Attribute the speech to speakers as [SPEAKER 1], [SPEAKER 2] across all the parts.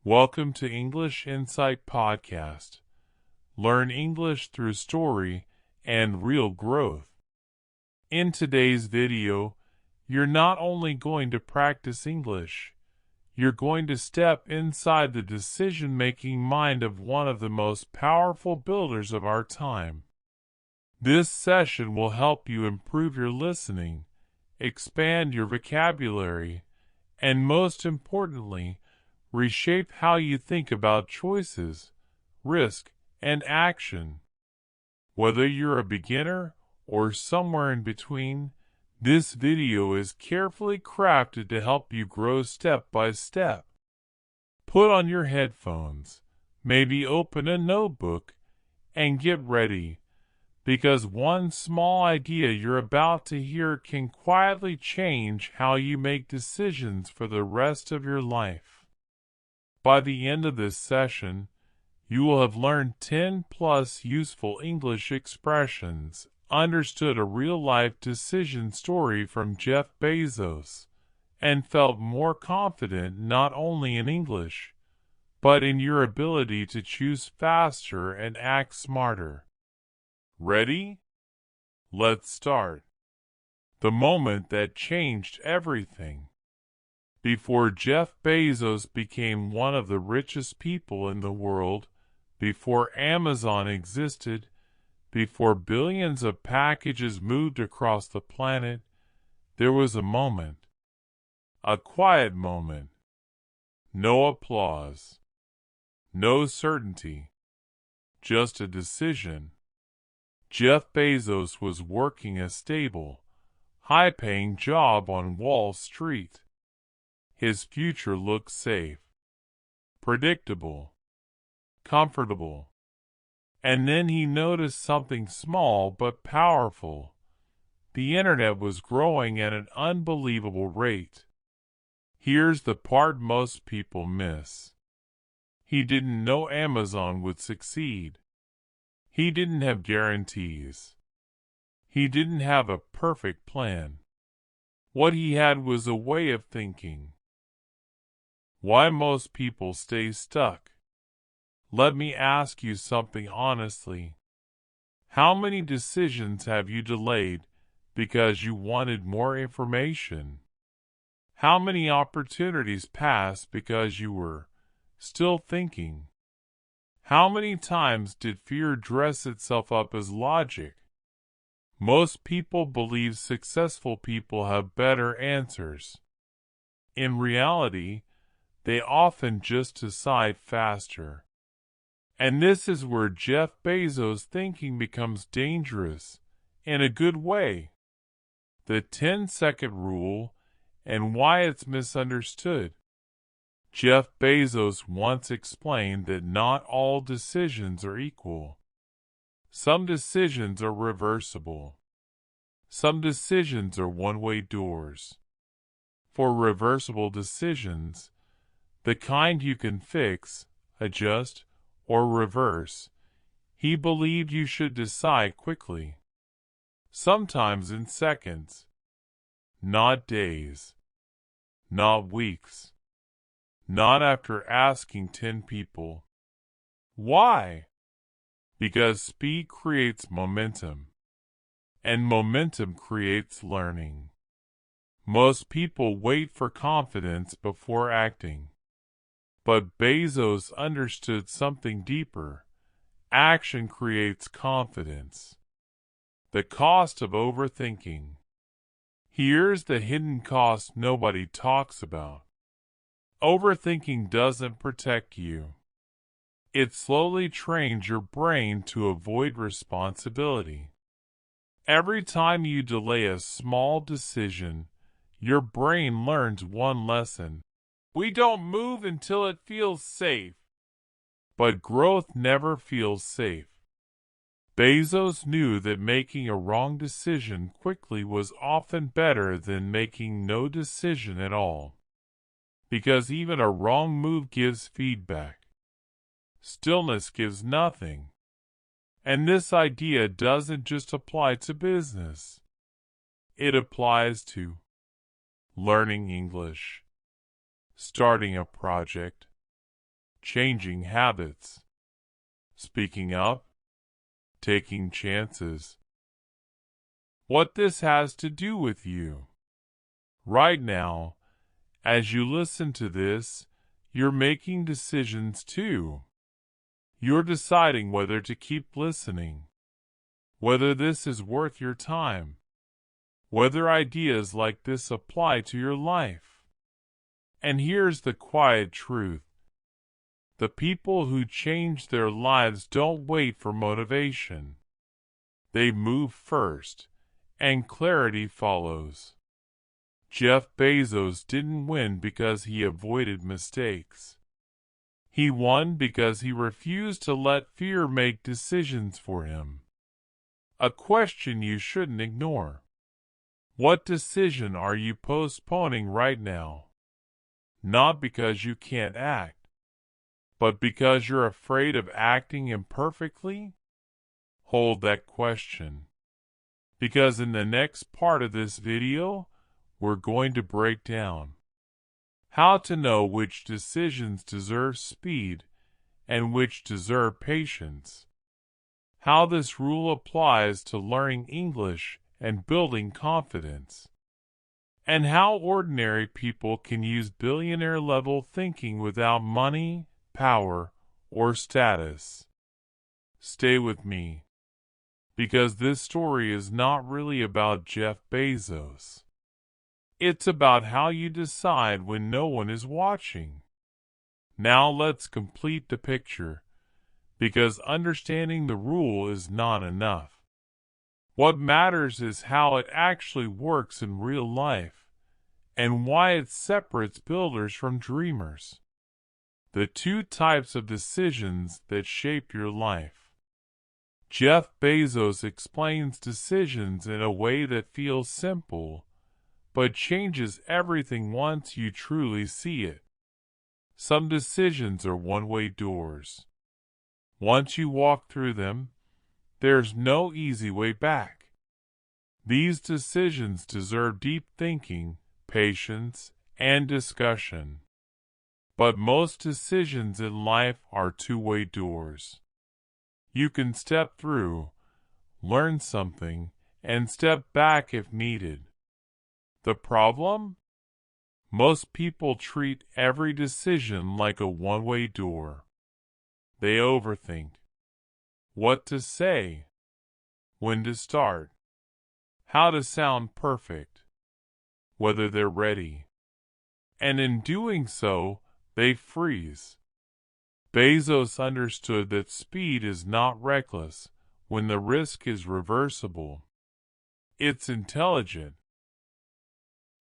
[SPEAKER 1] Welcome to English Insight Podcast. Learn English through story and real growth. In today's video, you're not only going to practice English, you're going to step inside the decision-making mind of one of the most powerful builders of our time. This session will help you improve your listening, expand your vocabulary, and most importantly, reshape how you think about choices, risk, and action. Whether you're a beginner or somewhere in between, this video is carefully crafted to help you grow step by step. Put on your headphones, maybe open a notebook, and get ready, because one small idea you're about to hear can quietly change how you make decisions for the rest of your life. By the end of this session, you will have learned 10 plus useful English expressions, understood a real-life decision story from Jeff Bezos, and felt more confident not only in English, but in your ability to choose faster and act smarter. Ready? Let's start. The moment that changed everything. Before Jeff Bezos became one of the richest people in the world, before Amazon existed, before billions of packages moved across the planet, there was a moment. A quiet moment. No applause. No certainty. Just a decision. Jeff Bezos was working a stable, high-paying job on Wall Street. His future looked safe, predictable, comfortable. And then he noticed something small but powerful. The internet was growing at an unbelievable rate. Here's the part most people miss. He didn't know Amazon would succeed. He didn't have guarantees. He didn't have a perfect plan. What he had was a way of thinking. Why most people stay stuck? Let me ask you something honestly. How many decisions have you delayed because you wanted more information? How many opportunities passed because you were still thinking? How many times did fear dress itself up as logic? Most people believe successful people have better answers. In reality, they often just decide faster. And this is where Jeff Bezos' thinking becomes dangerous, in a good way. The 10-second rule and why it's misunderstood. Jeff Bezos once explained that not all decisions are equal. Some decisions are reversible. Some decisions are one-way doors. For reversible decisions, the kind you can fix, adjust, or reverse, he believed you should decide quickly. Sometimes in seconds. Not days. Not weeks. Not after asking 10 people. Why? Because speed creates momentum. And momentum creates learning. Most people wait for confidence before acting. But Bezos understood something deeper. Action creates confidence. The cost of overthinking. Here's the hidden cost nobody talks about. Overthinking doesn't protect you. It slowly trains your brain to avoid responsibility. Every time you delay a small decision, your brain learns one lesson. We don't move until it feels safe. But growth never feels safe. Bezos knew that making a wrong decision quickly was often better than making no decision at all. Because even a wrong move gives feedback. Stillness gives nothing. And this idea doesn't just apply to business. It applies to learning English, starting a project, changing habits, speaking up, taking chances. What this has to do with you. Right now, as you listen to this, you're making decisions too. You're deciding whether to keep listening, whether this is worth your time, whether ideas like this apply to your life. And here's the quiet truth. The people who change their lives don't wait for motivation. They move first, and clarity follows. Jeff Bezos didn't win because he avoided mistakes. He won because he refused to let fear make decisions for him. A question you shouldn't ignore. What decision are you postponing right now? Not because you can't act, but because you're afraid of acting imperfectly? Hold that question. Because in the next part of this video, we're going to break down how to know which decisions deserve speed and which deserve patience, how this rule applies to learning English and building confidence, and how ordinary people can use billionaire-level thinking without money, power, or status. Stay with me, because this story is not really about Jeff Bezos. It's about how you decide when no one is watching. Now let's complete the picture, because understanding the rule is not enough. What matters is how it actually works in real life, and why it separates builders from dreamers. The two types of decisions that shape your life. Jeff Bezos explains decisions in a way that feels simple, but changes everything once you truly see it. Some decisions are one-way doors. Once you walk through them, there's no easy way back. These decisions deserve deep thinking, patience, and discussion. But most decisions in life are two-way doors. You can step through, learn something, and step back if needed. The problem? Most people treat every decision like a one-way door. They overthink what to say, when to start, how to sound perfect, whether they're ready. And in doing so, they freeze. Bezos understood that speed is not reckless when the risk is reversible. It's intelligent.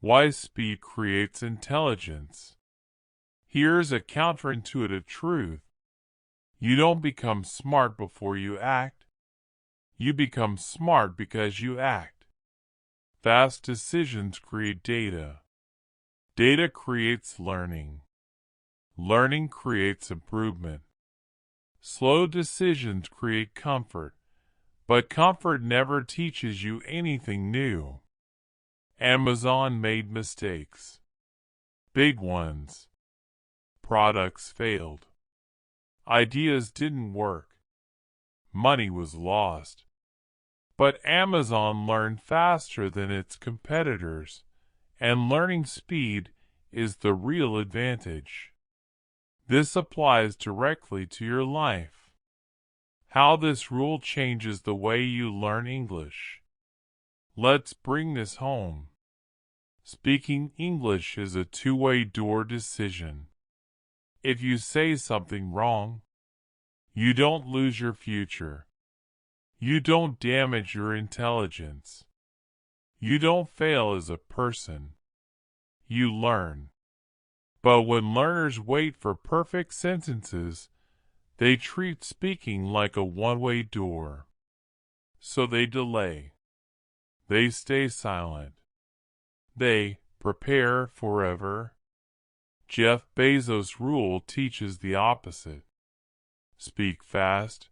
[SPEAKER 1] Why speed creates intelligence. Here's a counterintuitive truth. You don't become smart before you act. You become smart because you act. Fast decisions create data. Data creates learning. Learning creates improvement. Slow decisions create comfort, but comfort never teaches you anything new. Amazon made mistakes. Big ones. Products failed. Ideas didn't work. Money was lost. But Amazon learned faster than its competitors, and learning speed is the real advantage. This applies directly to your life. How this rule changes the way you learn English. Let's bring this home. Speaking English is a two-way door decision. If you say something wrong, you don't lose your future. You don't damage your intelligence. You don't fail as a person. You learn. But when learners wait for perfect sentences, they treat speaking like a one-way door. So they delay. They stay silent. They prepare forever. Jeff Bezos' rule teaches the opposite. Speak fast.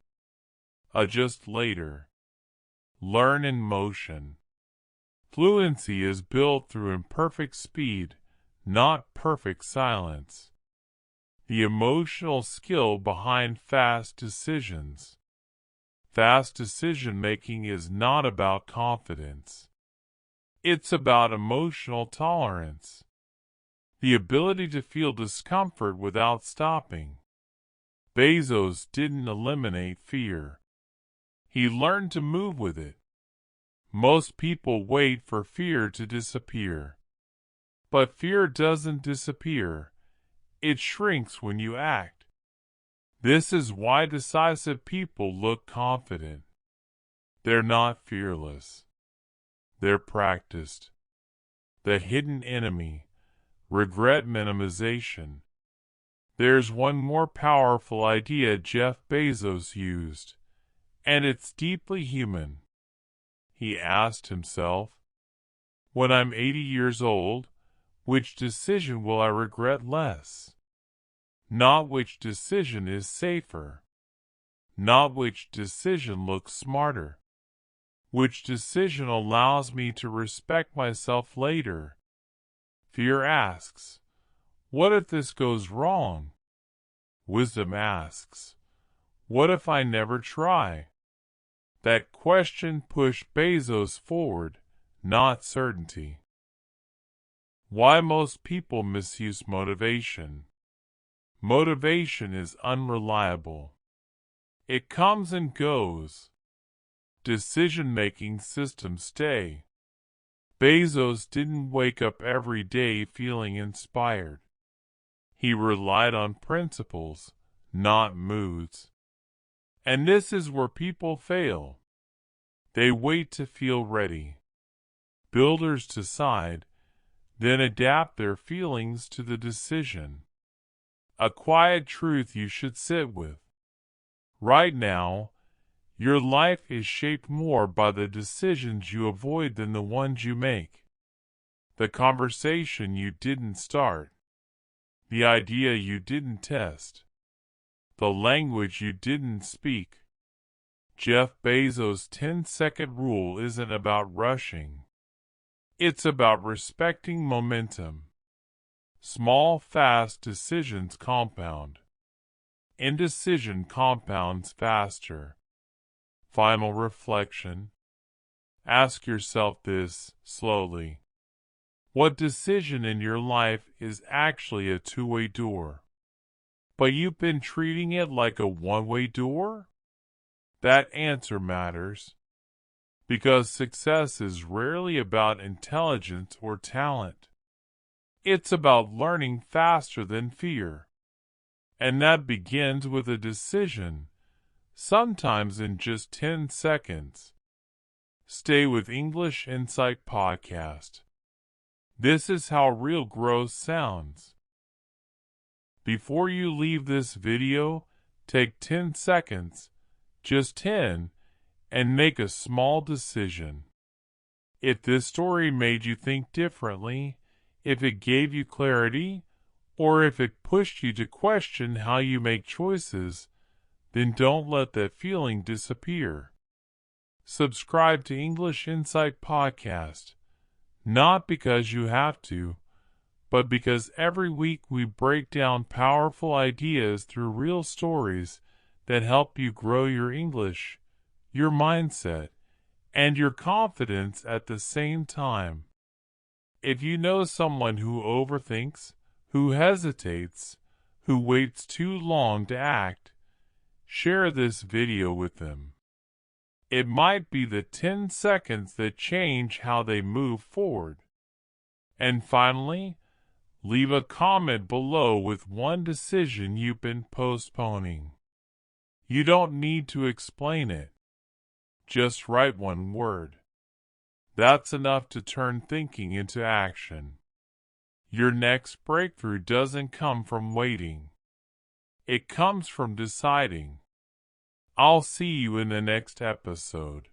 [SPEAKER 1] Adjust later. Learn in motion. Fluency is built through imperfect speed, not perfect silence. the emotional skill behind fast decisions. Fast decision-making is not about confidence. It's about emotional tolerance. The ability to feel discomfort without stopping. Bezos didn't eliminate fear. He learned to move with it. Most people wait for fear to disappear. But fear doesn't disappear. It shrinks when you act. This is why decisive people look confident. They're not fearless. They're practiced. The hidden enemy, regret minimization. There's one more powerful idea Jeff Bezos used, and it's deeply human. He asked himself, when I'm 80 years old, which decision will I regret less? Not which decision is safer. Not which decision looks smarter. Which decision allows me to respect myself later? Fear asks, what if this goes wrong? Wisdom asks, what if I never try? That question pushed Bezos forward, not certainty. Why most people misuse motivation. Motivation is unreliable. It comes and goes. Decision-making systems stay. Bezos didn't wake up every day feeling inspired. He relied on principles, not moods. And this is where people fail. They wait to feel ready. Builders decide, then adapt their feelings to the decision. A quiet truth you should sit with. Right now, your life is shaped more by the decisions you avoid than the ones you make. The conversation you didn't start. The idea you didn't test. The language you didn't speak. Jeff Bezos' 10-second rule isn't about rushing. It's about respecting momentum. Small, fast decisions compound. Indecision compounds faster. Final reflection. Ask yourself this slowly. What decision in your life is actually a two-way door? But you've been treating it like a one-way door? That answer matters. Because success is rarely about intelligence or talent. It's about learning faster than fear. And that begins with a decision, sometimes in just 10 seconds. Stay with English Insight Podcast. This is how real growth sounds. Before you leave this video, take 10 seconds, just 10, and make a small decision. If this story made you think differently, if it gave you clarity, or if it pushed you to question how you make choices, then don't let that feeling disappear. Subscribe to English Insight Podcast, not because you have to, but because every week we break down powerful ideas through real stories that help you grow your English, your mindset, and your confidence at the same time. If you know someone who overthinks, who hesitates, who waits too long to act, share this video with them. It might be the 10 seconds that change how they move forward. And finally, leave a comment below with one decision you've been postponing. You don't need to explain it. Just write one word. That's enough to turn thinking into action. Your next breakthrough doesn't come from waiting. It comes from deciding. I'll see you in the next episode.